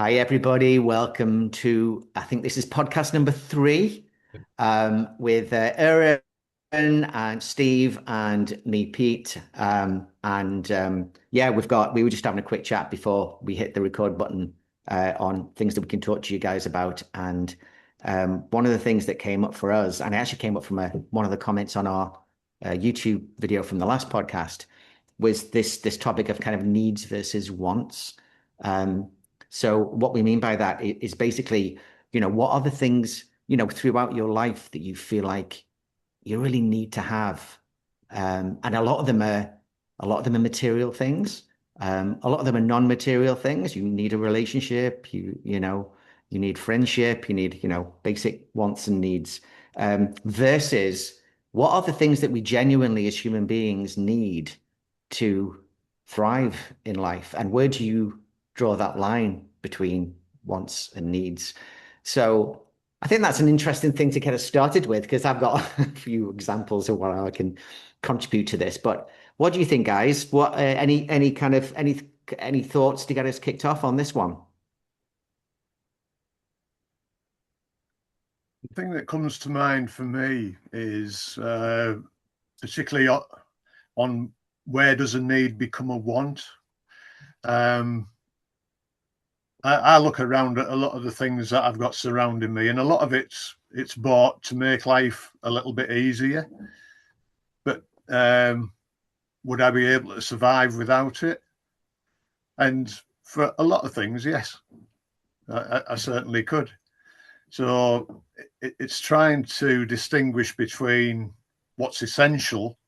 Hi, everybody. Welcome to, I think this is podcast number three, with Erin and Steve and me, Pete. Yeah, we were just having a quick chat before we hit the record button on things that we can talk to you guys about. And one of the things that came up for us, and it actually came up from one of the comments on our YouTube video from the last podcast, was this topic of kind of needs versus wants. Um, so what we mean by that is basically, what are the things, throughout your life that you feel like you really need to have? And a lot of them are material things. A lot of them are non-material things. You need a relationship, you need friendship, you need, basic wants and needs. Versus what are the things that we genuinely as human beings need to thrive in life? And where do you draw that line between wants and needs? So I think that's an interesting thing to get us started with because I've got a few examples of what I can contribute to this. But what do you think, guys? What any thoughts to get us kicked off on this one? The thing that comes to mind for me is particularly on where does a need become a want. Um, I look around at a lot of the things that I've got surrounding me, and a lot of it's bought to make life a little bit easier. But would I be able to survive without it? And for a lot of things, yes, I certainly could. So it's trying to distinguish between what's essential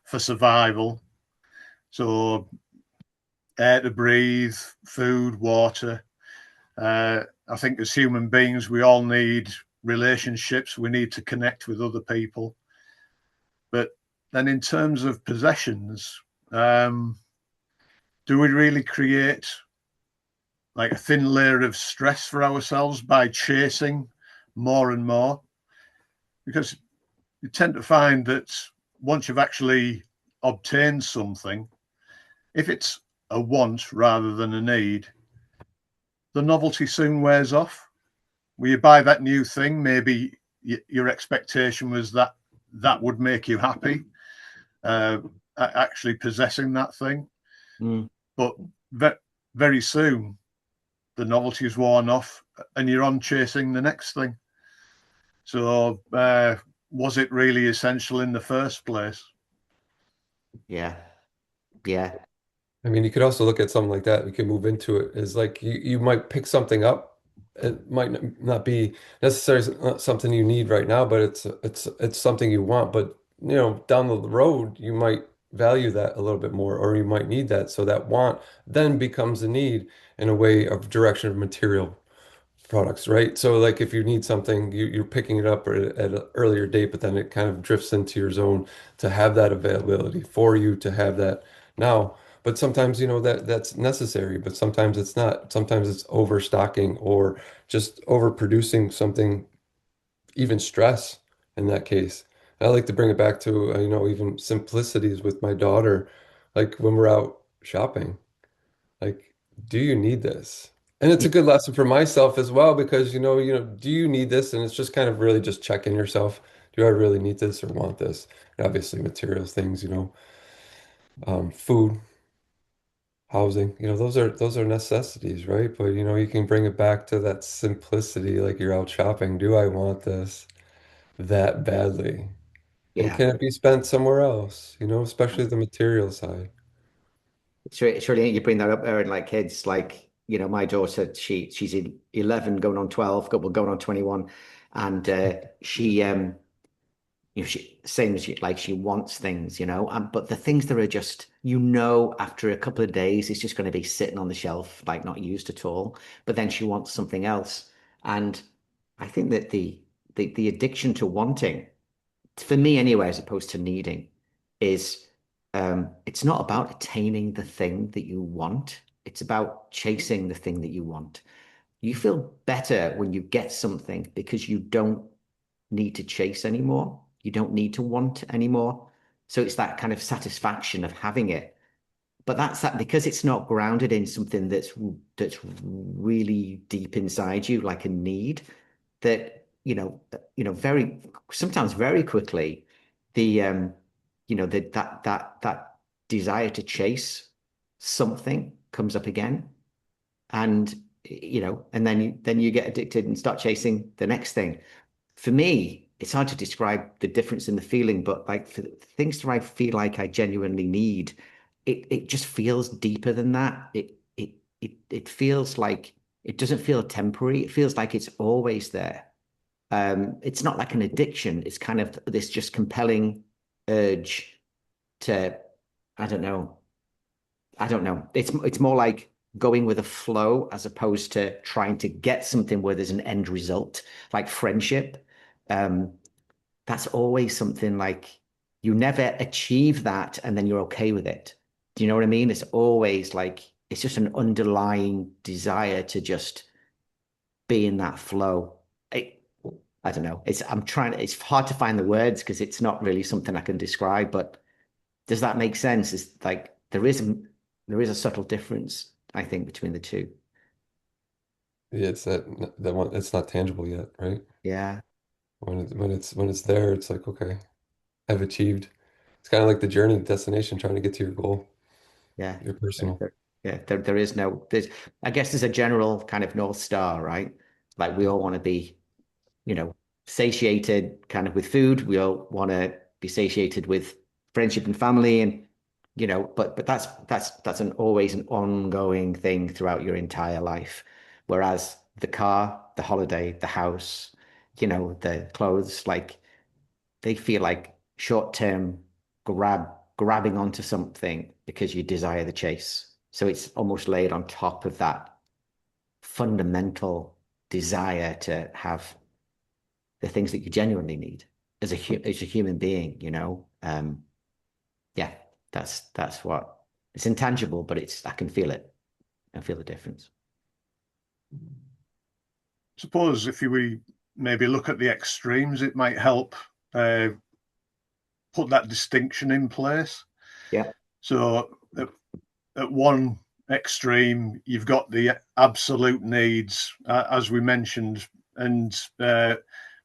for survival. So air to breathe, food, water. I think as human beings, we all need relationships. We need to connect with other people. But then in terms of possessions, do we really create like a thin layer of stress for ourselves by chasing more and more? Because you tend to find that once you've actually obtained something, if it's a want rather than a need, the novelty soon wears off. When you buy that new thing, maybe your expectation was that that would make you happy, uh, actually possessing that thing. Mm. But very soon, the novelty is worn off and you're on chasing the next thing. So, was it really essential in the first place? Yeah, yeah, I mean, you could also look at something like that. We could move into it is like you might pick something up. It might not be necessarily something you need right now, but it's something you want. But down the road, you might value that a little bit more, or you might need that. So that want then becomes a need in a way of direction of material products, right? So like if you need something, you're picking it up at an earlier date, but then it kind of drifts into your zone to have that availability for you to have that now. But sometimes, that's necessary, but sometimes it's not. Sometimes it's overstocking or just overproducing something, even stress in that case. I like to bring it back to, even simplicities with my daughter, like when we're out shopping. Like, do you need this? And it's yeah, a good lesson for myself as well because do you need this? And it's just kind of really just checking yourself. Do I really need this or want this? And obviously materials things, food, housing, those are necessities, right? But you can bring it back to that simplicity, like you're out shopping. Do I want this that badly? And yeah. can it be spent somewhere else? Especially the material side. It's really you bring that up, Erin, like kids, like, my daughter, she's 11 going on 12, going on 21. And she same as you, like she wants things, but the things that are just, after a couple of days, it's just going to be sitting on the shelf, like not used at all. But then she wants something else. And I think that the addiction to wanting, for me anyway, as opposed to needing, is it's not about attaining the thing that you want. It's about chasing the thing that you want. You feel better when you get something because you don't need to chase anymore. You don't need to want anymore. So it's that kind of satisfaction of having it. but that's that because it's not grounded in something that's really deep inside you, like a need that, very sometimes very quickly, the that desire to chase something comes up again. And and then you get addicted and start chasing the next thing. For me, it's hard to describe the difference in the feeling, but like for things that I feel like I genuinely need, it just feels deeper than that. It feels like it doesn't feel temporary. It feels like it's always there. It's not like an addiction. It's kind of this just compelling urge to, I don't know. I don't know. It's more like going with a flow as opposed to trying to get something where there's an end result, like friendship. Um, that's always something like you never achieve that and then you're okay with it. Do you know what I mean? It's always like it's just an underlying desire to just be in that flow. I don't know. It's hard to find the words because it's not really something I can describe, but does that make sense? It's like there is a subtle difference, I think, between the two. Yeah, it's that one. It's not tangible yet, right? Yeah, When it's there, it's like, okay, I've achieved. It's kind of like the journey, destination, trying to get to your goal, yeah. your There, personal. there- yeah, there is no there's I guess there's a general kind of North Star, right? Like we all want to be, you know, satiated kind of with food. We all want to be satiated with friendship and family and but that's an always an ongoing thing throughout your entire life. Whereas the car, the holiday, the house, the clothes, like they feel like short-term grabbing onto something because you desire the chase. So it's almost laid on top of that fundamental desire to have the things that you genuinely need as a human being, yeah, that's what it's intangible, but I can feel it. I feel the difference. Suppose if we maybe look at the extremes, it might help uh, put that distinction in place. Yeah. So at one extreme, you've got the absolute needs, as we mentioned, and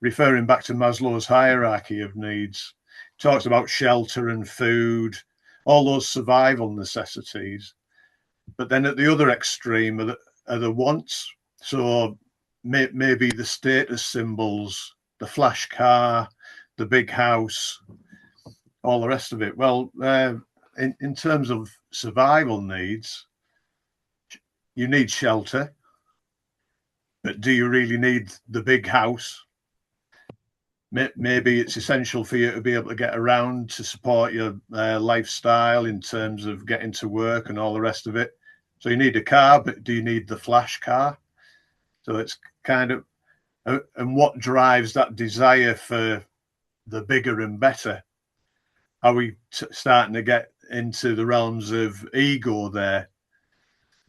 referring back to Maslow's hierarchy of needs, talks about shelter and food, all those survival necessities. But then at the other extreme are the wants. So maybe the status symbols, the flash car, the big house, all the rest of it. Well, in terms of survival needs, you need shelter, but do you really need the big house? Maybe it's essential for you to be able to get around to support your lifestyle in terms of getting to work and all the rest of it. So you need a car, but do you need the flash car? So it's kind of, and what drives that desire for the bigger and better? Are we starting to get into the realms of ego there?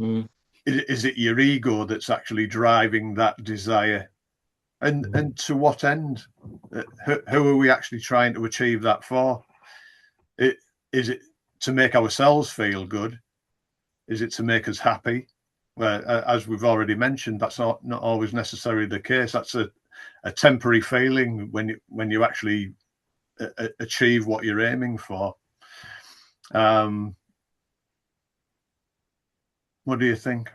Mm. Is it your ego that's actually driving that desire? And to what end? Who are we actually trying to achieve that for? Is it to make ourselves feel good? Is it to make us happy? Well, as we've already mentioned, that's not always necessarily the case. That's a temporary feeling when you actually achieve what you're aiming for. What do you think?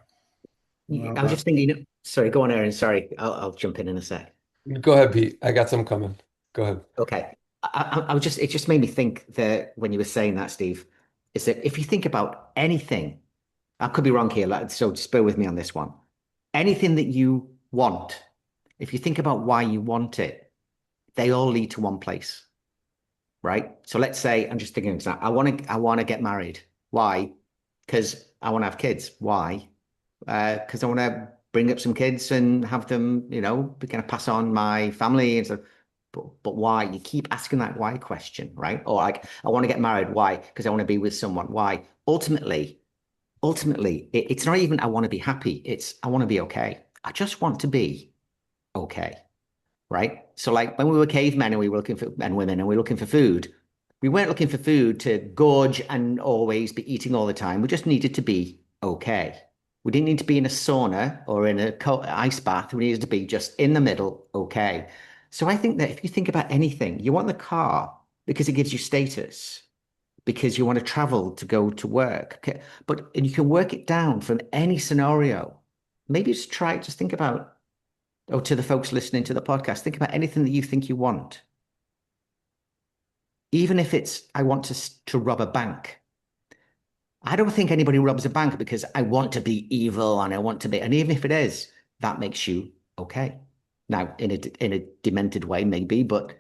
I was just thinking, sorry, go on, Aaron. Sorry, I'll jump in a sec. Go ahead, Pete. I got some coming. Go ahead. Okay. It just made me think that when you were saying that, Steve, is that if you think about anything, I could be wrong here, so just bear with me on this one. Anything that you want, if you think about why you want it, they all lead to one place, right? So let's say, I'm just thinking of example, I want to get married. Why? Because I want to have kids. Why? Because I want to bring up some kids and have them, be going to pass on my family and so. But why? You keep asking that why question, right? Or like, I want to get married. Why? Because I want to be with someone. Why? Ultimately, it's not even I want to be happy. It's I want to be okay. I just want to be okay, right? So like when we were cavemen and we were looking for and women and we were looking for food, We weren't looking for food to gorge and always be eating all the time. We just needed to be okay. We didn't need to be in a sauna or in a ice bath. We needed to be just in the middle, okay. So I think that if you think about anything, you want the car because it gives you status, because you want to travel to go to work. Okay? But and you can work it down from any scenario. Maybe just think about, or to the folks listening to the podcast, think about anything that you think you want. Even if it's, I want to rob a bank. I don't think anybody robs a bank because I want to be evil and I want to be, and even if it is, that makes you okay. Now, in a demented way, maybe, but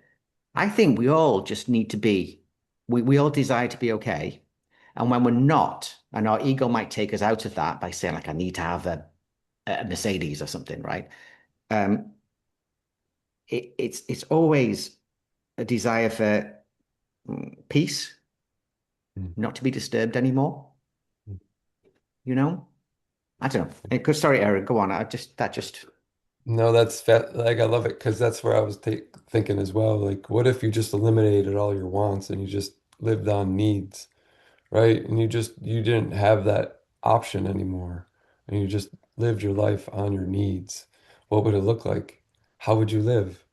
I think we all just need to be, we all desire to be okay. And when we're not, and our ego might take us out of that by saying, like, I need to have a Mercedes or something, right? Um, it's always a desire for peace, Mm. not to be disturbed anymore, Mm. you know? I don't know. Sorry, Aaron, go on. That just, No, like I love it because that's where I was thinking as well. Like, what if you just eliminated all your wants and you just lived on needs, right? And you didn't have that option anymore, and you just lived your life on your needs. What would it look like? How would you live?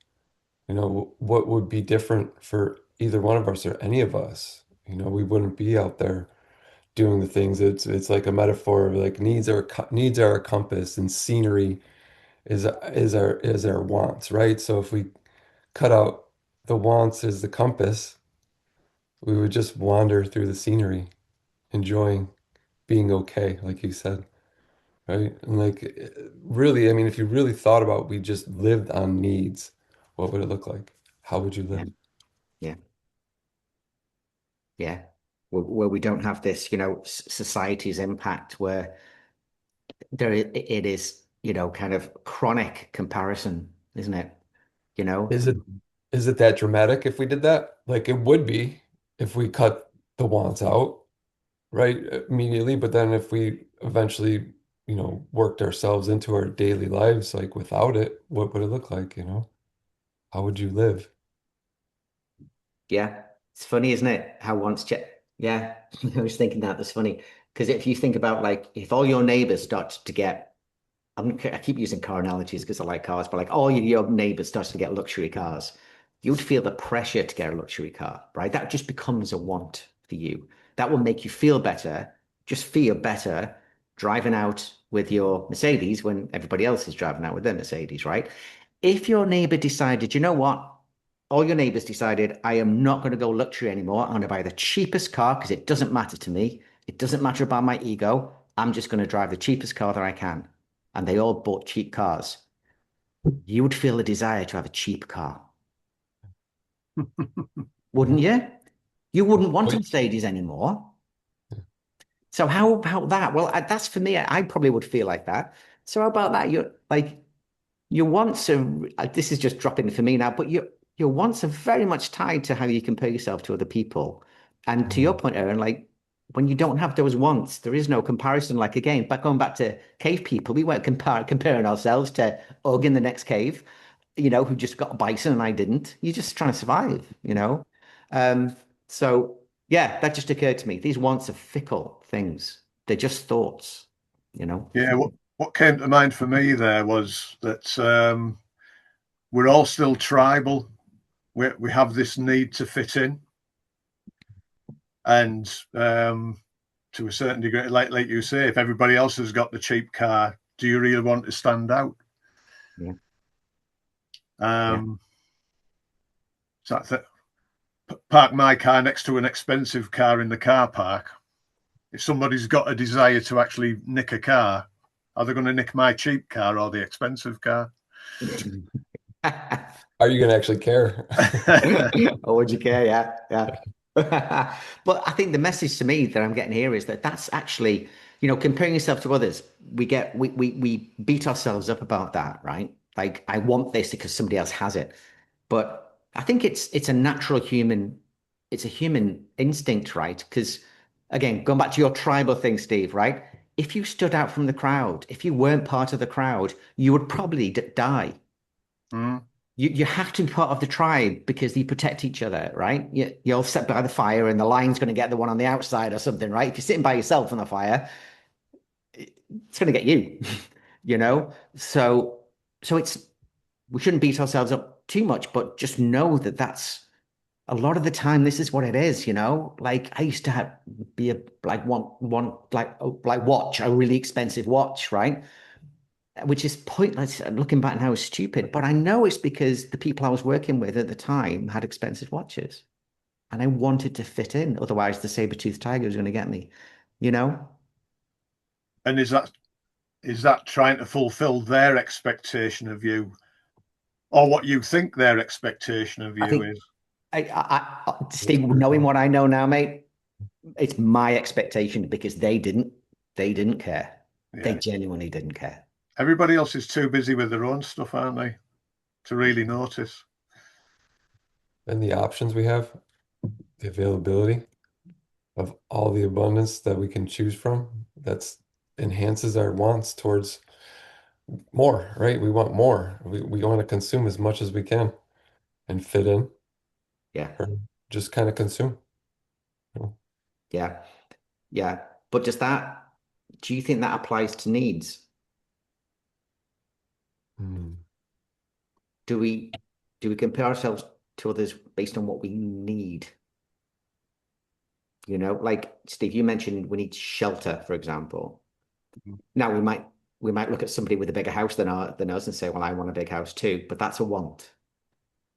What would be different for either one of us or any of us? We wouldn't be out there doing the things. It's like a metaphor of like needs are a compass, and scenery is our wants, right? So if we cut out the wants as the compass, we would just wander through the scenery, enjoying being okay, like you said, right? And like really, I mean, if you really thought about we just lived on needs, what would it look like? How would you yeah, live? yeah, yeah. Where we don't have this, society's impact where it is, kind of chronic comparison, isn't it? You know? Is it is it that dramatic if we did that? Like it would be if we cut the wants out, right, immediately, but then if we eventually, worked ourselves into our daily lives, like without it, what would it look like? How would you live? Yeah. It's funny, isn't it? How once check. Yeah. I was thinking that's funny. Because if you think about like if all your neighbors start to get I keep using car analogies because I like cars, but like all your neighbors starts to get luxury cars, you'd feel the pressure to get a luxury car, right? That just becomes a want for you. That will make you feel better, just feel better driving out with your Mercedes when everybody else is driving out with their Mercedes, right? If your neighbor decided, you know what? All your neighbors decided, I am not going to go luxury anymore. I'm going to buy the cheapest car because it doesn't matter to me. It doesn't matter about my ego. I'm just going to drive the cheapest car that I can. And they all bought cheap cars. You would feel a desire to have a cheap car, wouldn't you? You wouldn't want a Wait. Mercedes anymore. So how about that? Well, that's for me. I probably would feel like that. So how about that? You're like your wants are. This is just dropping for me now, but your wants are very much tied to how you compare yourself to other people. And to your Mm. point, Aaron, like when you don't have those wants, there is no comparison. Like again, going back to cave people, we weren't comparing ourselves to Ugg in the next cave, who just got a bison and I didn't. You're just trying to survive. Um, so yeah, that just occurred to me. These wants are fickle things. They're just thoughts. Yeah, what came to mind for me there was that we're all still tribal. We have this need to fit in, and to a certain degree, like you say, if everybody else has got the cheap car, do you really want to stand out? Yeah, yeah. Um, so park my car next to an expensive car in the car park. If somebody's got a desire to actually nick a car, are they going to nick my cheap car or the expensive car? Are you gonna actually care? Or would you care? Yeah, yeah. But I think the message to me that I'm getting here is that that's actually, comparing yourself to others, we beat ourselves up about that, right? Like I want this because somebody else has it. But I think it's a natural it's a human instinct, right? Because again, going back to your tribal thing, Steve, right? If you stood out from the crowd, if you weren't part of the crowd, you would probably die. Mm. you have to be part of the tribe because you protect each other, right? You'll sit by the fire and the lion's going to get the one on the outside or something, right? If you're sitting by yourself on the fire, it's going to get you, you know? So we shouldn't beat ourselves up too much, but just know that that's a lot of the time, this is what it is, you know? Like I used to have be a like one like watch, a really expensive watch, right? Which is pointless. Looking back now, is stupid. But I know it's because the people I was working with at the time had expensive watches, and I wanted to fit in. Otherwise, the saber-toothed tiger was going to get me, you know? And is that trying to fulfill their expectation of you, or what you think their expectation of I you think is? That's Steve, pretty knowing cool. what I know now, mate, it's my expectation because they didn't care. They Yeah. genuinely didn't care. Everybody else is too busy with their own stuff, aren't they, to really notice? And the options we have, the availability of all the abundance that we can choose from, that's enhances our wants towards more, right? We want more. We want to consume as much as we can and fit in Yeah, or just kind of consume. You know? yeah, yeah. But do you think that applies to needs? Hmm. Do we do we compare ourselves to others based on what we need? You know, like Steve, you mentioned we need shelter, for example. Now we might look at somebody with a bigger house than us and say, well, I want a big house too, but that's a want.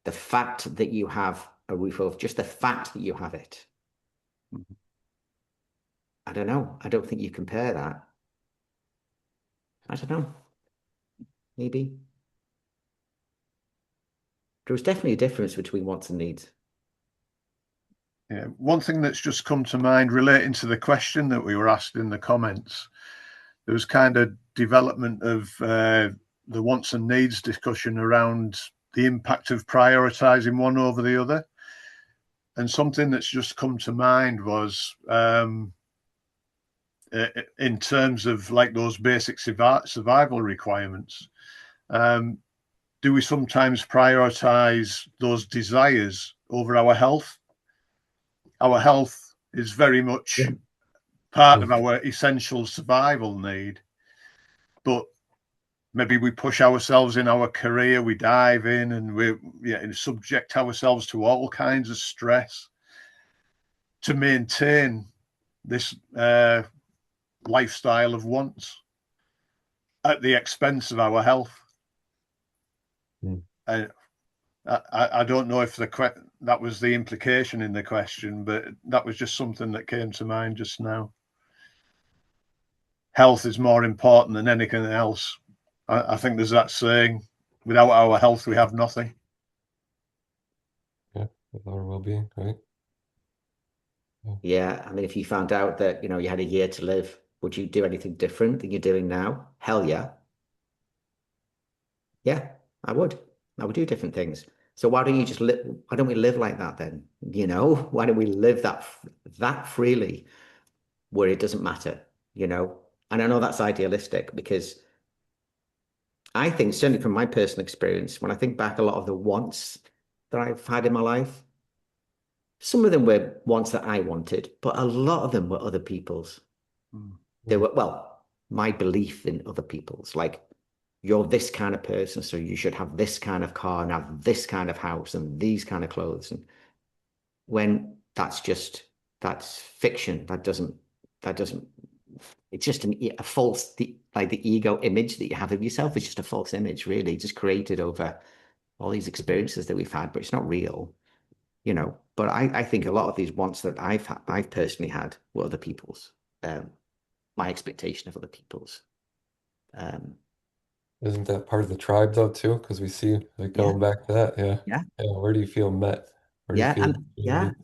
The fact that you have a roof over, just the fact that you have it, I don't know. I don't think you compare that. I don't know. Maybe there was definitely a difference between wants and needs. Yeah. One thing that's just come to mind relating to the question that we were asked in the comments, there was kind of development of the wants and needs discussion around the impact of prioritizing one over the other. And something that's just come to mind was in terms of like those basic survival requirements. Um, do we sometimes prioritize those desires over our health? Our health is very much part of Mm. our essential survival need, but maybe we push ourselves in our career, we dive in and and subject ourselves to all kinds of stress to maintain this lifestyle of wants at the expense of our health. Mm. And I don't know if that was the implication in the question, but that was just something that came to mind just now. Health is more important than anything else. I think there's that saying, without our health, we have nothing. Yeah, with our well-being, right? Yeah. Yeah, I mean, if you found out that, you know, you had a year to live, would you do anything different than you're doing now? Hell yeah. Yeah, I would. I would do different things. So why don't you just live? Why don't we live like that then? You know, why don't we live that freely where it doesn't matter, you know? And I know that's idealistic because I think, certainly from my personal experience, when I think back a lot of the wants that I've had in my life, some of them were wants that I wanted, but a lot of them were other people's. They Mm. were, well, my belief in other people's, like, you're this kind of person, so you should have this kind of car and have this kind of house and these kind of clothes. And when that's fiction. That doesn't, it's just a false, like the ego image that you have of yourself is just a false image, really, just created over all these experiences that we've had, but it's not real, you know. But I think a lot of these wants that I've personally had were other people's, um, my expectation of other people's. Um, Isn't that part of the tribe though too? Because we see like yeah, going back to that, yeah. yeah, Yeah, where do you feel met? Where do you yeah, feel and yeah, community?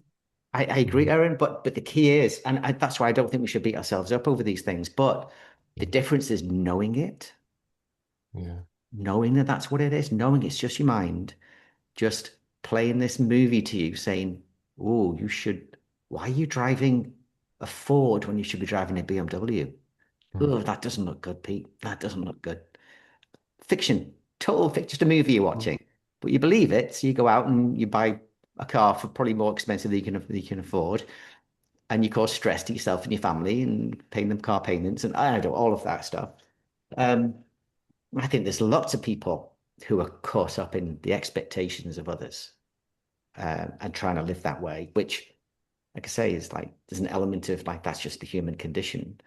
I agree, Mhm. Aaron. But the key is, and that's why I don't think we should beat ourselves up over these things. But the difference is knowing it, Yeah. knowing that that's what it is, knowing it's just your mind, just playing this movie to you, saying, "Oh, you should. Why are you driving a Ford when you should be driving a BMW? Mm. Oh, that doesn't look good, Pete. That doesn't look good." Fiction, total fiction, just a movie you're watching. but you believe it. So you go out and you buy a car for probably more expensive than you can afford, and you cause stress to yourself and your family and paying them car payments and I don't know, all of that stuff. Um, I think there's lots of people who are caught up in the expectations of others and trying to live that way, which, like I say, is like there's an element of like that's just the human condition.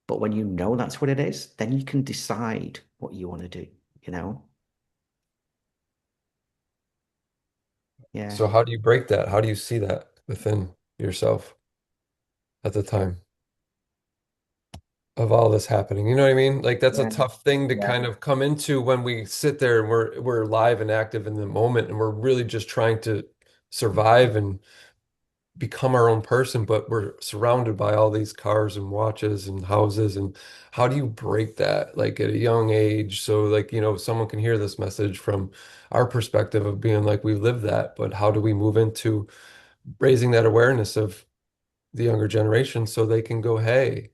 But when you know that's what it is, then you can decide what you want to do, you know? Yeah. So how do you break that? How do you see that within yourself at the time of all this happening? You know what I mean? Like that's a Yeah. tough thing to Yeah. kind of come into when we sit there and we're live and active in the moment and we're really just trying to survive and become our own person, but we're surrounded by all these cars and watches and houses. And how do you break that like at a young age? So like, someone can hear this message from our perspective of being like, we live that, but how do we move into raising that awareness of the younger generation so they can go, hey,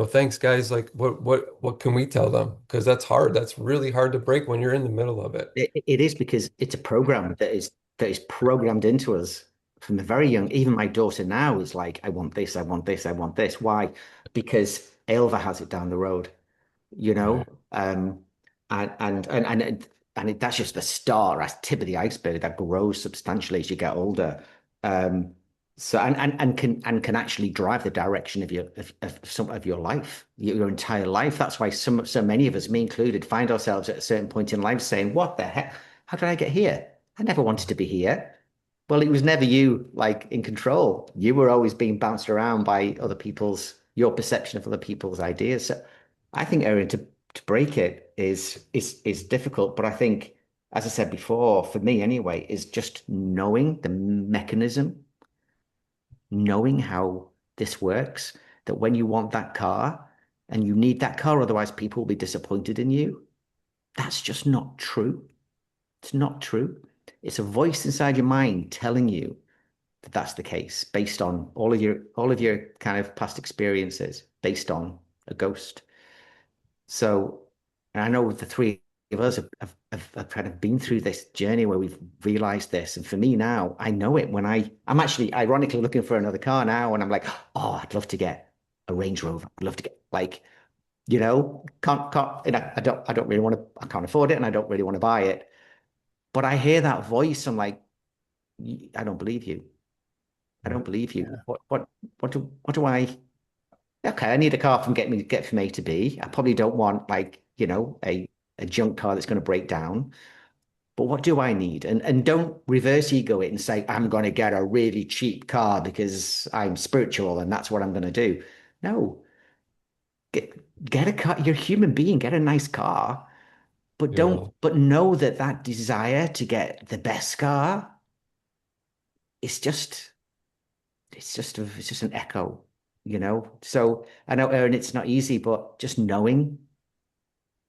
thanks guys. Like what can we tell them? Because that's hard. That's really hard to break when you're in the middle of it. It is because it's a program that is programmed into us from a very young. Even my daughter now is like, I want this, I want this, I want this. Why? Because Ailva has it down the road, you know, Right. and and and and that's just the start, that's tip of the iceberg that grows substantially as you get older. Um, so and can actually drive the direction of of some of your life, your entire life. That's why so many of us, me included, find ourselves at a certain point in life saying, "What the heck? How did I get here? I never wanted to be here." Well, it was never you like in control. You were always being bounced around by other people's, your perception of other people's ideas. So I think, Erin, to break it is difficult, but I think, as I said before, for me anyway, is just knowing the mechanism, knowing how this works, that when you want that car and you need that car, otherwise people will be disappointed in you. That's just not true. It's not true. It's a voice inside your mind telling you that that's the case based on all of your kind of past experiences, based on a ghost. So, and I know the three of us have kind of been through this journey where we've realized this. And for me now, I know it when I'm actually ironically looking for another car now, and I'm like, oh, I'd love to get a Range Rover. I'd love to get like, can't, I don't really want to, I can't afford it, and I don't really want to buy it. But I hear that voice. I'm like, I don't believe you. I don't believe you. Yeah. What do I? Okay, I need a car from get from A to B. I probably don't want like, a junk car that's going to break down. But what do I need? And don't reverse ego it and say, I'm going to get a really cheap car because I'm spiritual and that's what I'm going to do. No, get a car. You're a human being. Get a nice car, but Yeah. but know that that desire to get the best car is just it's just an echo, you know? So I know, Aaron, it's not easy, but just knowing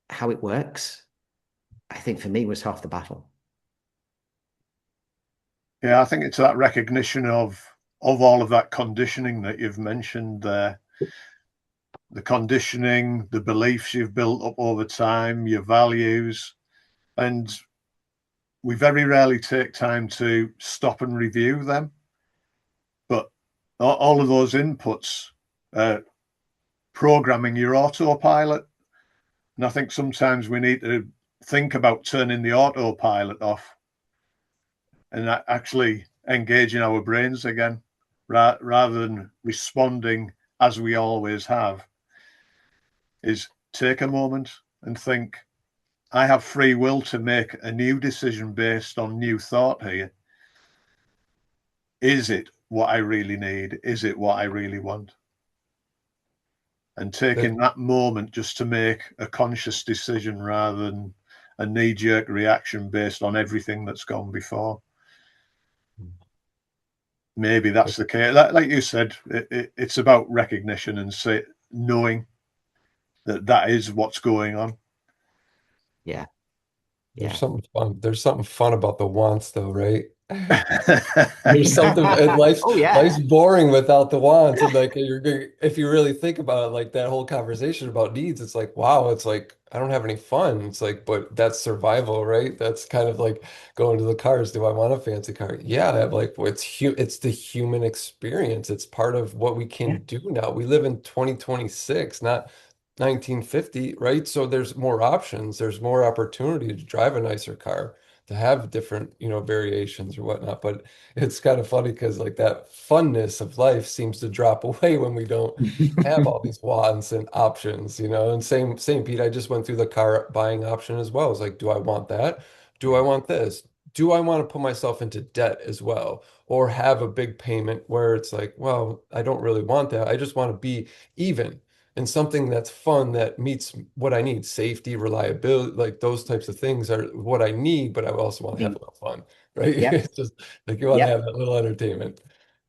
how it works, I think for me was half the battle. Yeah, I think it's that recognition of all of that conditioning that you've mentioned there. The conditioning, the beliefs you've built up over time, your values, and we very rarely take time to stop and review them. But all of those inputs, programming your autopilot, and I think sometimes we need to think about turning the autopilot off and actually engaging our brains again, rather than responding as we always have. Is take a moment and think, I have free will to make a new decision based on new thought here. Is it what I really need? Is it what I really want? And That, taking that moment just to make a conscious decision rather than a knee-jerk reaction based on everything that's gone before. Maybe that's the case. Like you said, it's about recognition and knowing that that is what's going on. Yeah, there's yeah, something fun. There's something fun about the wants though, right? There's something, and Oh life's yeah. boring without the wants. And like if you really think about it, like that whole conversation about needs, it's like, wow, it's like I don't have any fun. It's like, but that's survival, right? That's kind of like going to the cars. Do I want a fancy car? Yeah, like it's the human experience. It's part of what we Yeah. can do now. We live in 2026, not 1950, right? So there's more options. There's more opportunity to drive a nicer car, to have different, variations or whatnot. But it's kind of funny because like that funness of life seems to drop away when we don't have all these wants and options. And same Pete, I just went through the car buying option as well. It's like, do I want that? Do I Yeah. want this? Do I want to put myself into debt as well? Or have a big payment where it's like, well, I don't really want that. I just want to be even and something that's fun that meets what I need, safety, reliability, like those types of things are what I need, but I also want to have a little fun, right? Yep. It's just like you want to have Yep. that little entertainment.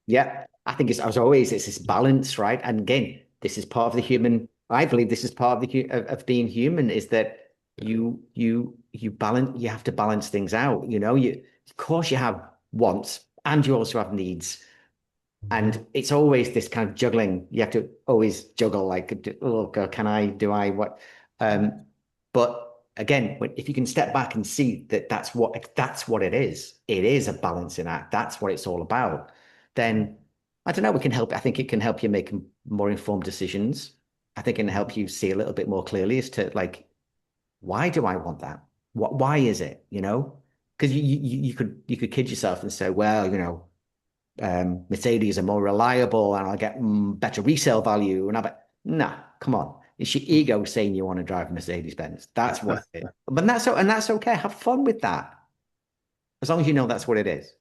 Yeah, I think it's as always, it's this balance, right? And again, this is part of the human. I believe this is part of of being human is that Yeah. you balance. You have to balance things out. You of course you have wants and you also have needs, Mhm. and it's always this kind of juggling. You have to always juggle. Like, oh, God, can I? Do I? What? Um, but again, if you can step back and see that that's what it is. It is a balancing act. That's what it's all about. Then I don't know. We can help. I think it can help you make more informed decisions. I think it can help you see a little bit more clearly as to like, why do I want that? Why is it? Because you could kid yourself and say, well, Mercedes are more reliable and I'll get better resale value. And I bet, nah, come on. It's your ego saying you want to drive a Mercedes Benz. That's what it is. But that's okay. Have fun with that. As long as you know that's what it is.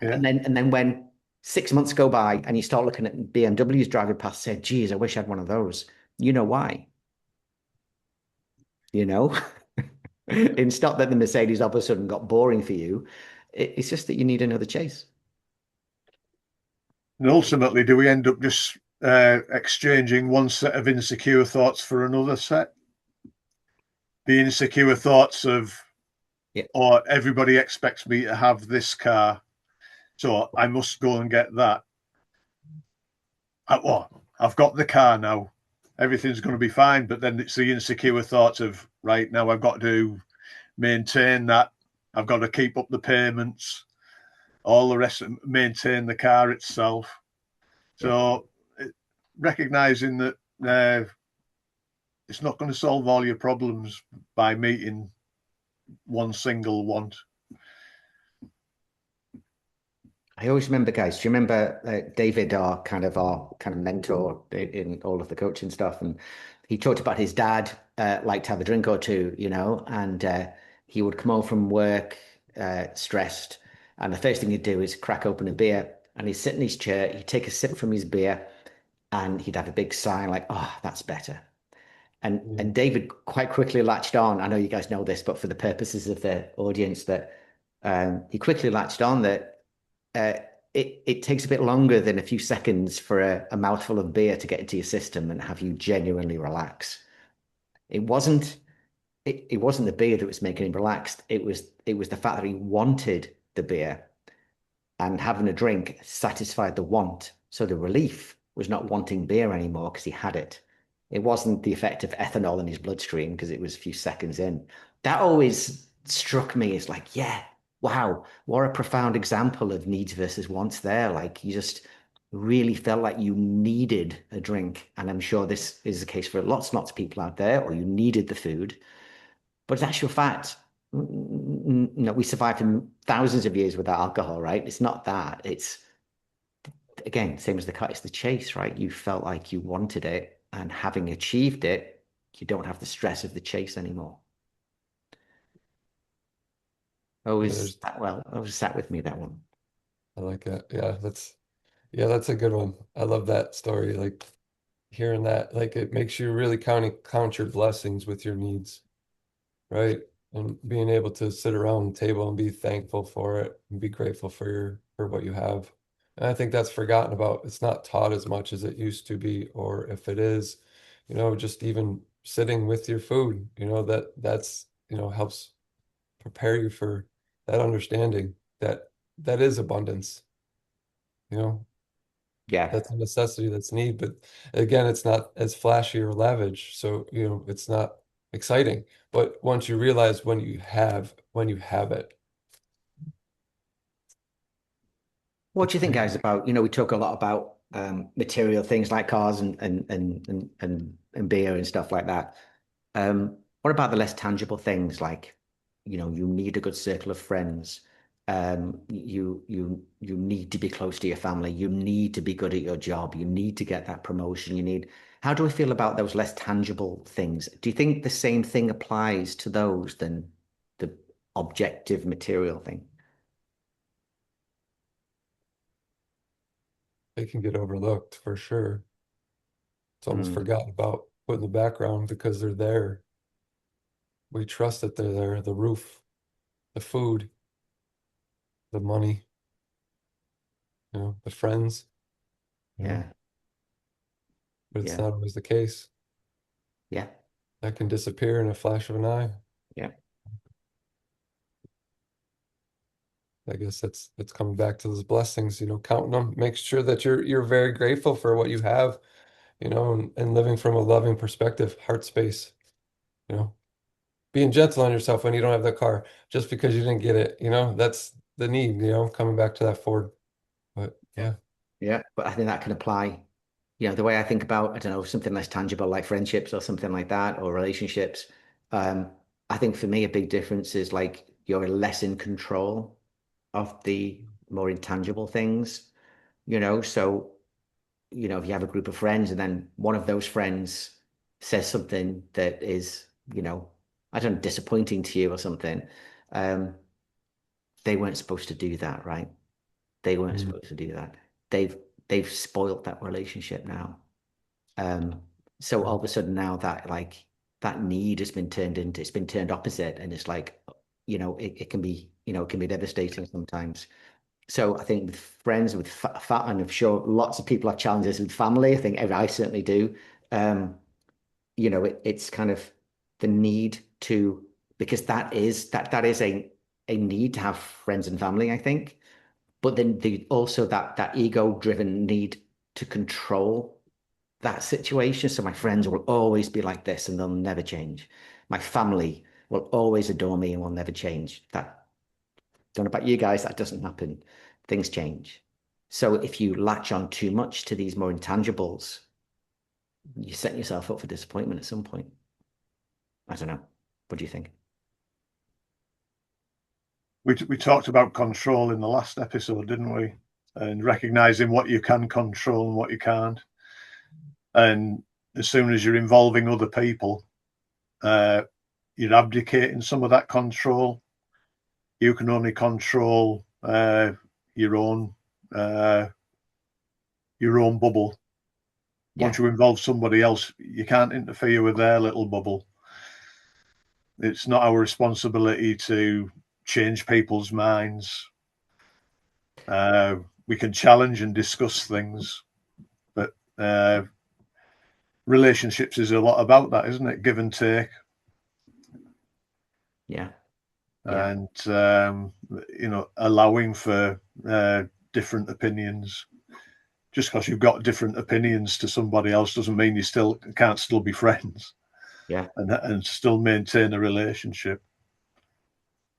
Yeah. And then when 6 months go by and you start looking at BMWs driving past, say, geez, I wish I had one of those. You know why? You know? It's not that the Mercedes all of a sudden got boring for you. It's just that you need another chase. And ultimately, do we end up just exchanging one set of insecure thoughts for another set? The insecure thoughts of, Yeah. or everybody expects me to have this car, so I must go and get that. Well, I've got the car now. Everything's going to be fine. But then it's the insecure thoughts of, right, now I've got to maintain that. I've got to keep up the payments, all the rest, maintain the car itself. Yeah. So recognizing that it's not going to solve all your problems by meeting one single want. I always remember, guys. Do you remember David, our kind of mentor in all of the coaching stuff? And he talked about his dad liked to have a drink or two, and he would come home from work stressed, and the first thing he'd do is crack open a beer, and he'd sit in his chair, he'd take a sip from his beer, and he'd have a big sigh like, "Oh, that's better." And Mm. David quite quickly latched on. I know you guys know this, but for the purposes of the audience, that he quickly latched on that uh, it takes a bit longer than a few seconds for a mouthful of beer to get into your system and have you genuinely relax. It wasn't it wasn't the beer that was making him relaxed. It was the fact that he wanted the beer and having a drink satisfied the want. So the relief was not wanting beer anymore because he had it. It wasn't the effect of ethanol in his bloodstream because it was a few seconds in. That always struck me as like, yeah, wow, what a profound example of needs versus wants there. Like you just really felt like you needed a drink. And I'm sure this is the case for lots and lots of people out there, or you needed the food. But it's actual fact. We survived for thousands of years without alcohol, right? It's not that. It's again, same as the cut, it's the chase, right? You felt like you wanted it, and having achieved it, you don't have the stress of the chase anymore. Yeah, Always that well, always sat with me that one. I like that. Yeah, that's a good one. I love that story. Like hearing that, like it makes you really count your blessings with your needs, right? And being able to sit around the table and be thankful for it and be grateful for what you have. And I think that's forgotten about. It's not taught as much as it used to be, or if it is, just even sitting with your food, that's helps prepare you for that understanding that that is abundance, you know. Yeah. That's a necessity, that's need, but again, it's not as flashy or lavish, so you know, it's not exciting. But once you realize when you have it, What it's do you think, pretty. guys, about, we talk a lot about material things like cars and beer and stuff like that. What about the less tangible things like, you need a good circle of friends. You need to be close to your family. You need to be good at your job. You need to get that promotion. How do we feel about those less tangible things? Do you think the same thing applies to those than the objective material thing? They can get overlooked for sure. It's almost Mm, forgotten about put in the background because they're there. We trust that they're there. The roof, the food, the money, you know, the friends, you know, yeah, but it's yeah, not always the case. yeah, That can disappear in a flash of an eye. yeah, I guess that's coming back to those blessings, you know, counting them, make sure that you're very grateful for what you have, you know, and living from a loving perspective, heart space, you know, being gentle on yourself when you don't have the car just because you didn't get it, you know, that's the need, you know, coming back to that Ford. But yeah. yeah. But I think that can apply, the way I think about, I don't know, something less tangible like friendships or something like that, or relationships. Um, I think for me, a big difference is like you're less in control of the more intangible things, So, if you have a group of friends and then one of those friends says something that is, I don't know, disappointing to you or something, um, they weren't supposed to do that, right? They weren't Mm, supposed to do that. They've they've spoiled that relationship now. Um, so all yeah. of a sudden now that like that need has been it's been turned opposite, and it's like, it can be, it can be devastating sometimes. So I think with friends, with fat, and I'm sure lots of people have challenges with family. I think I certainly do. Um, it's kind of the need to, because that is a need to have friends and family, I think. But then also that ego-driven need to control that situation. So my friends will always be like this and they'll never change. My family will always adore me and will never change. That, don't know about you guys, that doesn't happen. Things change. So if you latch on too much to these more intangibles, you set yourself up for disappointment at some point. I don't know. What do you think? We talked about control in the last episode, didn't we? And recognizing what you can control and what you can't. And as soon as you're involving other people, uh, you're abdicating some of that control. You can only control your own uh, your own bubble. Yeah. Once you involve somebody else, you can't interfere with their little bubble. It's not our responsibility to change people's minds. We can challenge and discuss things, but relationships is a lot about that, isn't it? Give and take, Yeah. Yeah. and allowing for different opinions. Just because you've got different opinions to somebody else doesn't mean you still can't still be friends Yeah. and still maintain a relationship.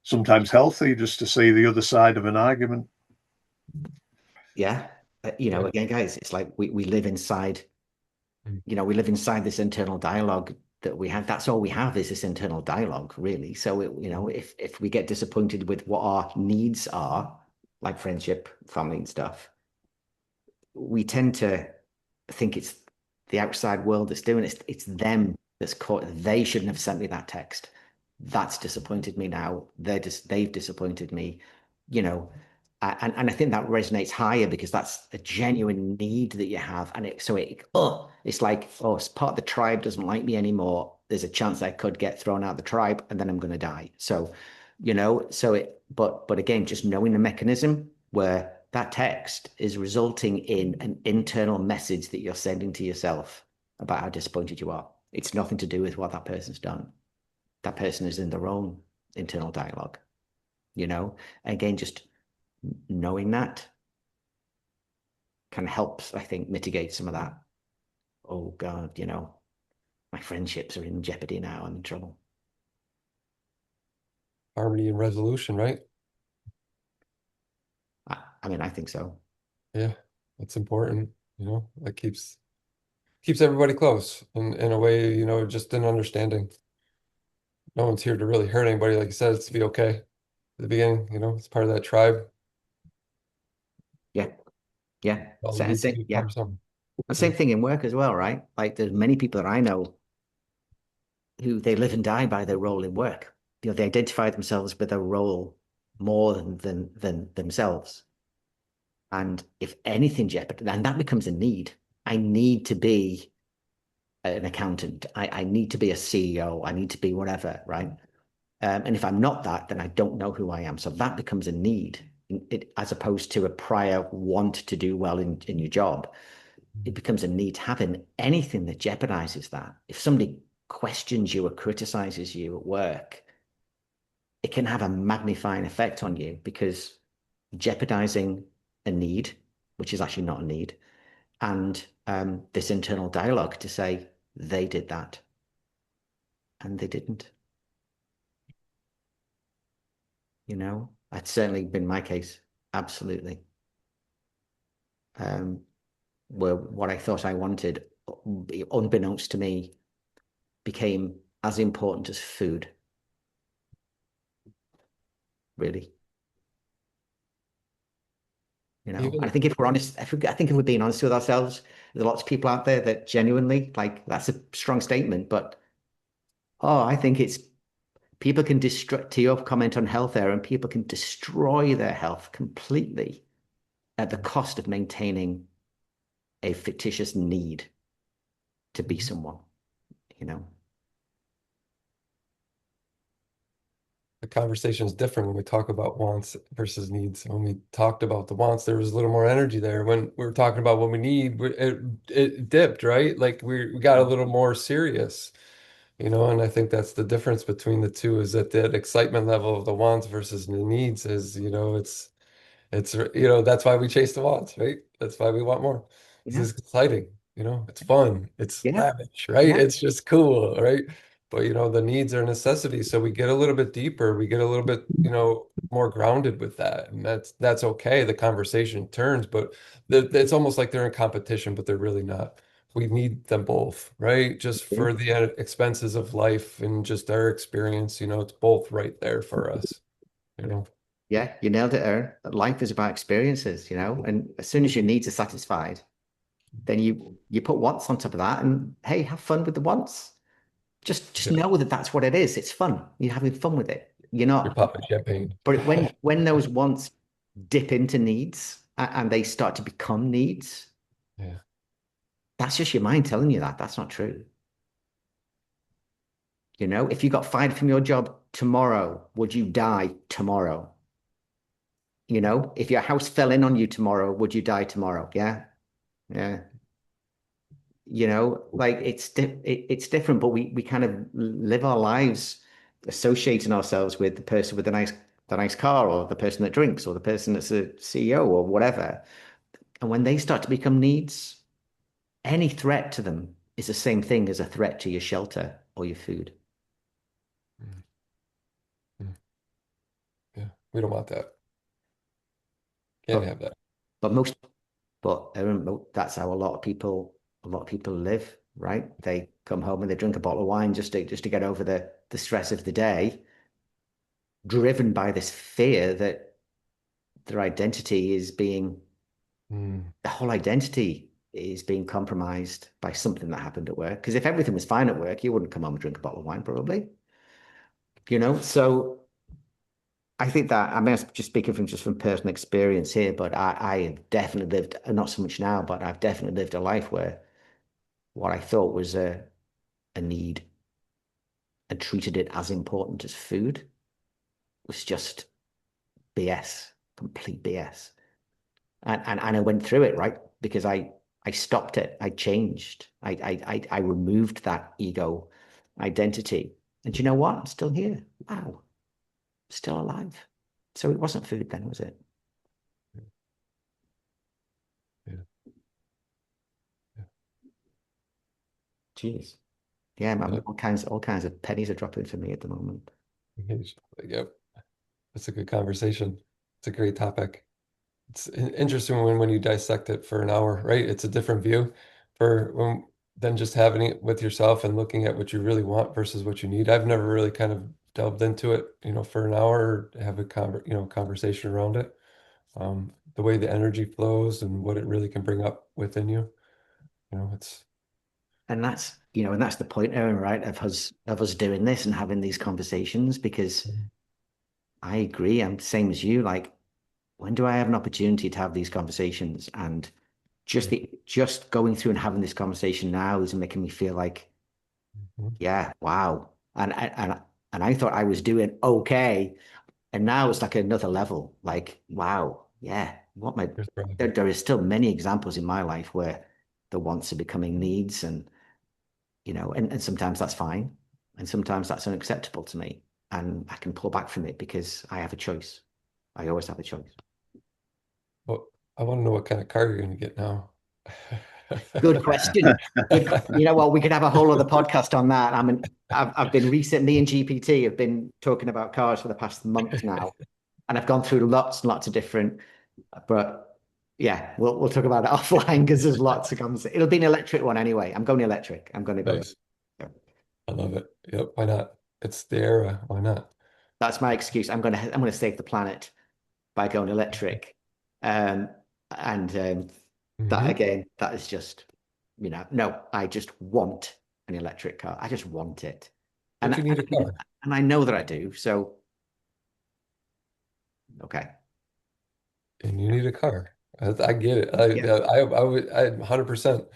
Sometimes healthy just to see the other side of an argument. Yeah. Yeah. Again, guys, it's like we live inside, Mm. we live inside this internal dialogue that we have. That's all we have is this internal dialogue, really. So, if we get disappointed with what our needs are, like friendship, family, and stuff, we tend to think it's the outside world that's doing it. It's them that's caught. They shouldn't have sent me that text. That's disappointed me now. They've disappointed me, you know. And I think that resonates higher because that's a genuine need that you have. And it's like, oh, part of the tribe doesn't like me anymore. There's a chance I could get thrown out of the tribe and then I'm going to die. So, but again, just knowing the mechanism where that text is resulting in an internal message that you're sending to yourself about how disappointed you are. It's nothing to do with what that person's done. That person is in their own internal dialogue, you know? Again, just knowing that kind of helps, I think, mitigate some of that. Oh God, my friendships are in jeopardy now. I'm in trouble. Harmony and resolution, right? I mean, I think so. Yeah, that's important. That keeps everybody close in a way, just an understanding. No one's here to really hurt anybody, like you said, it's to be okay at the beginning, it's part of that tribe. Yeah, yeah. All So, needs to be yeah. part of something. The Yeah. same thing in work as well, right? Like there's many people that I know who they live and die by their role in work. They identify themselves with their role more than themselves. And if anything jeopardizes, and that becomes a need. I need to be an accountant. I need to be a CEO. I need to be whatever, right? And if I'm not that, then I don't know who I am. So that becomes a need, as opposed to a prior want to do well in your job. It becomes a need to happen. Anything that jeopardizes that. If somebody questions you or criticizes you at work, it can have a magnifying effect on you because jeopardizing a need, which is actually not a need, and this internal dialogue to say they did that and they didn't. That's certainly been my case. Absolutely. Where what I thought I wanted, unbeknownst to me, became as important as food, really. I Even think if we're honest, I think if we're being honest with ourselves, there's lots of people out there that genuinely, like, that's a strong statement, but I think it's people can destroy, to your comment on health there, and people can destroy their health completely at the cost of maintaining a fictitious need to be someone, you know? the conversation is different when we talk about wants versus needs. When we talked about the wants, there was a little more energy there. When we are talking about what we need, it dipped, right? Like we got a little more serious, and I think that's the difference between the two is that the excitement level of the wants versus the needs is, that's why we chase the wants, right? That's why we want more. This Yeah, is exciting, it's fun, it's yeah, lavish, right? yeah, It's just cool, right? But the needs are necessities. So we get a little bit deeper, we get a little bit, more grounded with that. And that's okay. The conversation turns, but it's almost like they're in competition, but they're really not. We need them both, right? Just yeah. for the expenses of life and just our experience, it's both right there for us, you know. Yeah, you nailed it, Aaron. Life is about experiences, and as soon as your needs are satisfied, then you put wants on top of that, and hey, have fun with the wants. Just Yeah. know that that's what it is. It's fun. You're having fun with it. You're You're not. popping champagne. But when those wants dip into needs and they start to become needs, Yeah. that's just your mind telling you that. That's not true. If you got fired from your job tomorrow, would you die tomorrow? If your house fell in on you tomorrow, would you die tomorrow? Yeah. Yeah. Like it's different, but we kind of live our lives associating ourselves with the person with the nice car, or the person that drinks, or the person that's a CEO or whatever. And when they start to become needs, any threat to them is the same thing as a threat to your shelter or your food. Mm, mm, yeah. We don't want that. Can't But have that. but most but that's how a lot of people live, right? They come home and they drink a bottle of wine just to get over the stress of the day, driven by this fear that their identity is being Mm, the whole identity is being compromised by something that happened at work. Because if everything was fine at work, you wouldn't come home and drink a bottle of wine, probably. So I think that I mean, I'm just speaking from personal experience here, but I have definitely lived, not so much now, but I've definitely lived a life where what I thought was a need and treated it as important as food was just BS, complete BS. And I went through it, right? Because I stopped it. I changed. I removed that ego identity. And you know what? I'm still here. Wow. Still alive. So it wasn't food then, was it? Jeez. Yeah, Yep. all kinds of pennies are dropping for me at the moment. Yep. That's a good conversation. It's a great topic. It's interesting when you dissect it for an hour, right? It's a different view for when than just having it with yourself and looking at what you really want versus what you need. I've never really kind of delved into it, for an hour or have a conversation around it. The way the energy flows and what it really can bring up within you. It's And and that's the point, Aaron, right? Of us doing this and having these conversations because I agree. I'm the same as you. Like, when do I have an opportunity to have these conversations? And just going through and having this conversation now is making me feel like, Mhm. yeah, wow. And I thought I was doing okay. And now it's like another level. Like, wow, yeah. You're thriving. There is still many examples in my life where the wants are becoming needs, and and sometimes that's fine, and sometimes that's unacceptable to me, and I can pull back from it because I have a choice. I always have a choice. Well, I want to know what kind of car you're going to get now. Good question. You know what? We could have a whole other podcast on that. I've been recent. Me and GPT have been talking about cars for the past month now, and I've gone through lots and lots of different. But yeah, we'll talk about it offline because there's lots of conversation. It'll be an electric one anyway. I'm going electric. I'm going to go. Nice. I love it. Yep. Why not? It's the era. Why not? That's my excuse. I'm gonna save the planet by going electric. Um, and that Hmm. again, that is just, no, I just want an electric car. I just want it. And But you need a car. and I know that I do. So okay. And you need a car. I get it. I Yeah. I would 100%.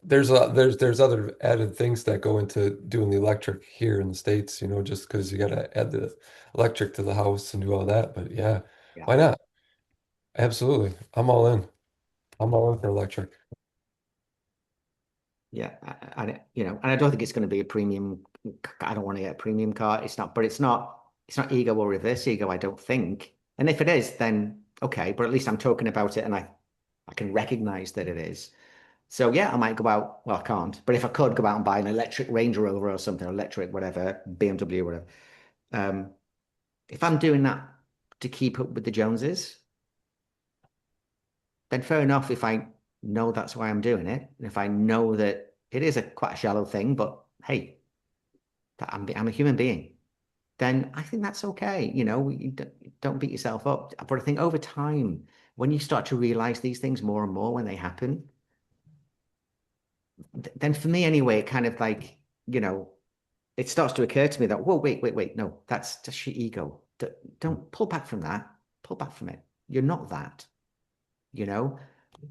There's other added things that go into doing the electric here in the States, just because you got to add the electric to the house and do all that. But yeah, Yeah. why not? Absolutely. I'm all in. I'm all in for electric. Yeah. And I don't think it's going to be a premium. I don't want to get a premium car. It's not ego or reverse ego, I don't think. And if it is, then okay, but at least I'm talking about it and I can recognize that it is. So yeah, I might go out. Well, I can't, but if I could go out and buy an electric Range Rover or something, electric, whatever, BMW, whatever. Um, if I'm doing that to keep up with the Joneses, then fair enough. If I know that's why I'm doing it, and if I know that it is a quite a shallow thing, but hey, that I'm a human being, then I think that's okay. You don't beat yourself up. But I think over time, when you start to realize these things more and more when they happen, then for me anyway, it kind of like, you know, it starts to occur to me that, whoa, wait, no, that's just your ego. Don't pull back from that. Pull back from it. You're not that, you know?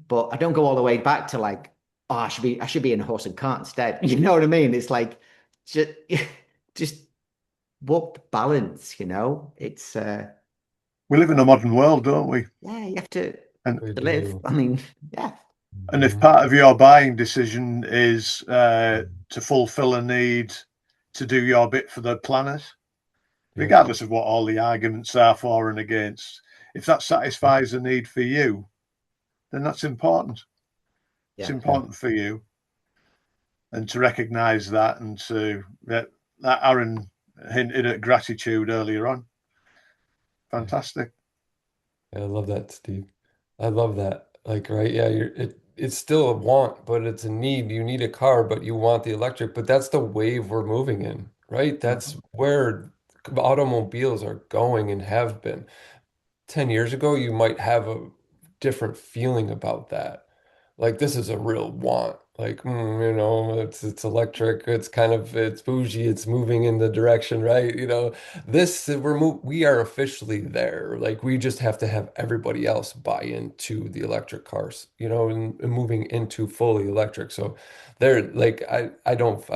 But I don't go all the way back to like, oh, I should be in a horse and cart instead. You know what I mean? It's like just just walk the balance. It's We live in a modern world, don't we? yeah, you have to And We to live. do. I mean, yeah, if Mhm. part of your buying decision is to fulfill a need to do your bit for the planet, Yep. regardless of what all the arguments are for and against, if that satisfies a need for you, then that's important. It's yeah, Yeah. important for you, and to recognise that, and to that Aaron hinted at gratitude earlier on. Yeah. Fantastic. I love that, Steve. I love that. Like, right? Yeah, it's still a want, but it's a need. You need a car, but you want the electric. But that's the wave we're moving in, right? That's where automobiles are going and have been. 10 years ago, you might have a different feeling about that. Like this is a real want. Like, it's electric, it's bougie, it's moving in the direction, right? This we are officially there. Like we just have to have everybody else buy into the electric cars, and moving into fully electric. So there, like I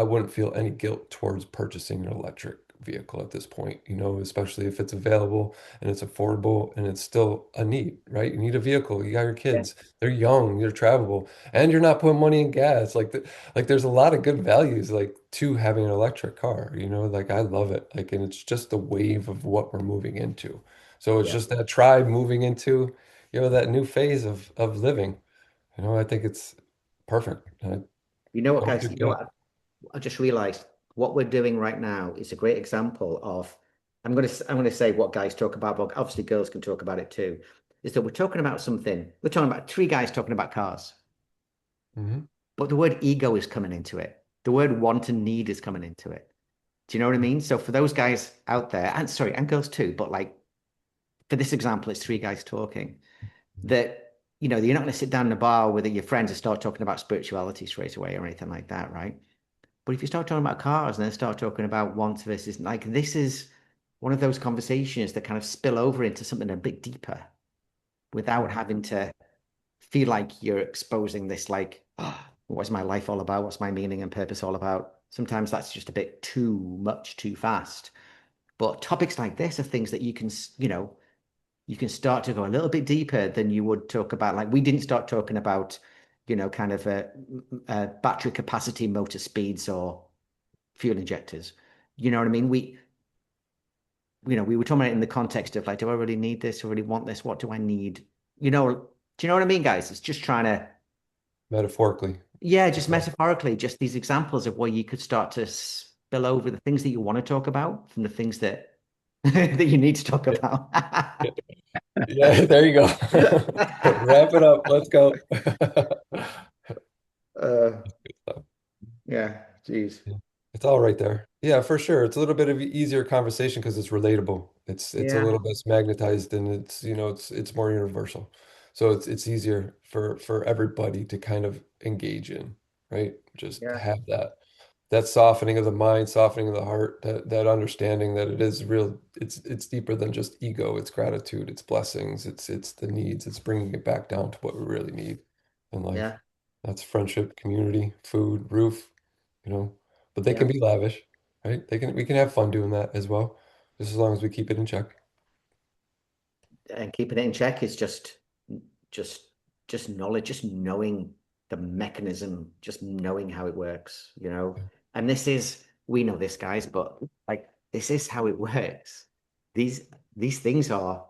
wouldn't feel any guilt towards purchasing an electric vehicle at this point, especially if it's available and it's affordable and it's still a need, right? You need a vehicle. You got your yeah, kids. They're young, they're travelable, and you're not putting money in gas. Like there's a lot of good values like to having an electric car, Like I love it. Like and it's just the wave of what we're moving into. So it's yeah. just that tribe moving into, that new phase of living. I think it's perfect. You know what, Don't guys? get guilt. I just realized what we're doing right now is a great example of, I'm gonna say what guys talk about, but obviously girls can talk about it too, is that we're talking about something, we're talking about three guys talking about cars, Hmm. but the word ego is coming into it. The word want and need is coming into it. Do you know what I mean? So for those guys out there, and sorry, and girls too, but like for this example, it's three guys talking that, you're not going to sit down in a bar with your friends and start talking about spirituality straight away or anything like that, right? But if you start talking about cars and then start talking about wants versus like this is one of those conversations that kind of spill over into something a bit deeper without having to feel like you're exposing this like, oh, what's my life all about? What's my meaning and purpose all about? Sometimes that's just a bit too much too fast. But topics like this are things that you can start to go a little bit deeper than you would talk about. Like we didn't start talking about, kind of battery capacity, motor speeds, or fuel injectors. You know what I mean? We were talking about it in the context of like, do I really need this? Do I really want this? What do I need? Do you know what I mean, guys? It's just trying to, Metaphorically. yeah, just metaphorically, just these examples of where you could start to spill over the things that you want to talk about from the things that that you need to talk Yeah. about. Yeah, there you go. Wrap it up. Let's go. uh, yeah, geez. Yeah. It's all right there. Yeah, for sure. It's a little bit of an easier conversation because it's relatable. It's a Yeah, little bit magnetized and it's more universal. So it's easier for everybody to kind of engage in, right? Just yeah, have that softening of the mind, softening of the heart, that understanding that it is real, it's deeper than just ego, it's gratitude, it's blessings, it's the needs, it's bringing it back down to what we really need in life. yeah, That's friendship, community, food, roof, you know, but they yeah. can be lavish, right? We can have fun doing that as well, just as long as we keep it in check. And keeping it in check is just just knowledge, just knowing the mechanism, just knowing how it works, Yeah. And we know this, guys, but like this is how it works. These things are.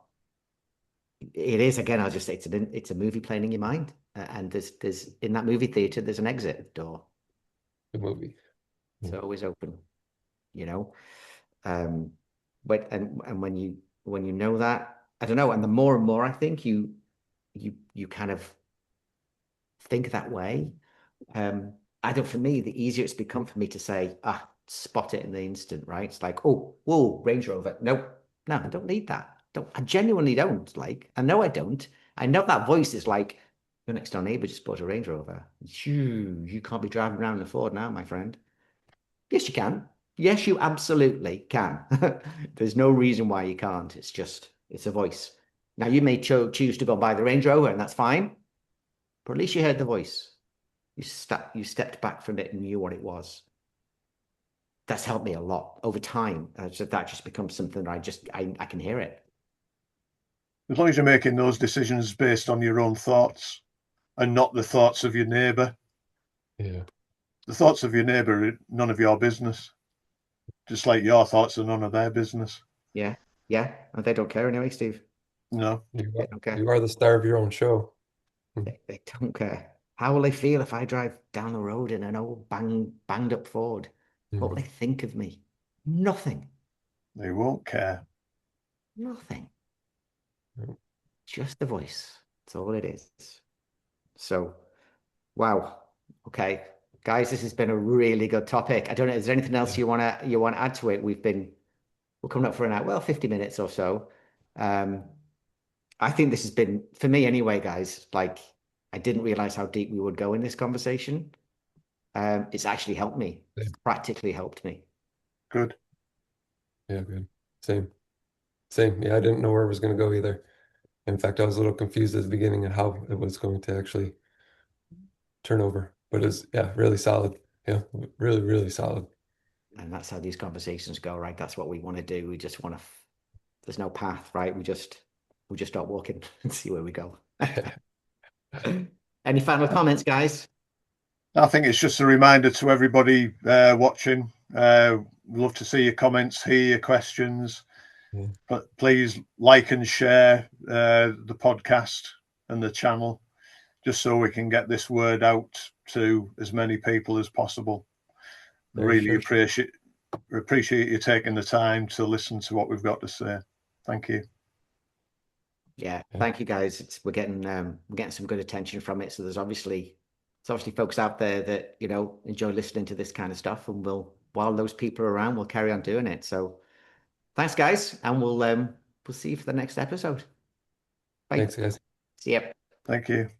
It is again. I'll just say it's a movie playing in your mind, and there's in that movie theater there's an exit door. Good movie. It's Yeah. always open, you know. Um, but and when you know that, I don't know. And the more and more I think you kind of think that way. I don't, for me, the easier it's become for me to say, spot it in the instant, right? It's like, oh, whoa, Range Rover. Nope, no, I don't need that. Don't, I genuinely don't. Like, I know I don't. I know that voice is like, your next door neighbor just bought a Range Rover. You can't be driving around in a Ford now, my friend. Yes, you can. Yes, you absolutely can. There's no reason why you can't. It's a voice. Now, you may choose to go buy the Range Rover, and that's fine, but at least you heard the voice. You stepped back from it and knew what it was. That's helped me a lot over time. That just becomes something that I can hear it. As long as you're making those decisions based on your own thoughts and not the thoughts of your neighbour. Yeah. The thoughts of your neighbour are none of your business, just like your thoughts are none of their business. Yeah, yeah, and they don't care anyway, Steve. No. They don't care. You are the star of your own show. Hmm. They don't care. How will they feel if I drive down the road in an old banged up Ford? What will Mhm. they think of me? Nothing. They won't care. Nothing. Yeah. Just the voice. That's all it is. So, wow. Okay, guys, this has been a really good topic. I don't know, is there anything else Yeah. you want to add to it? We're coming up for an hour, well, 50 minutes or so. Um, I think this has been, for me anyway, guys, like I didn't realize how deep we would go in this conversation. It's actually helped me. It's Same. practically helped me. Good. Yeah, good. Same. Same. Yeah, I didn't know where it was going to go either. In fact, I was a little confused at the beginning of how it was going to actually turn over, but it's yeah, really solid. Yeah, really, really solid. And that's how these conversations go, right? That's what we want to do. We just want to, there's no path, right? We just start walking and see where we go. Any final comments, guys? I think it's just a reminder to everybody watching. Love to see your comments, hear your questions. Yeah. But please like and share the podcast and the channel, just so we can get this word out to as many people as possible. Very Really true. appreciate you taking the time to listen to what we've got to say. Thank you. Yeah, Yeah. thank you guys. We're getting some good attention from it. So there's obviously folks out there that, you know, enjoy listening to this kind of stuff, and while those people are around, we'll carry on doing it. So thanks, guys, and we'll see you for the next episode. Bye. Thanks, guys. See ya. Thank you.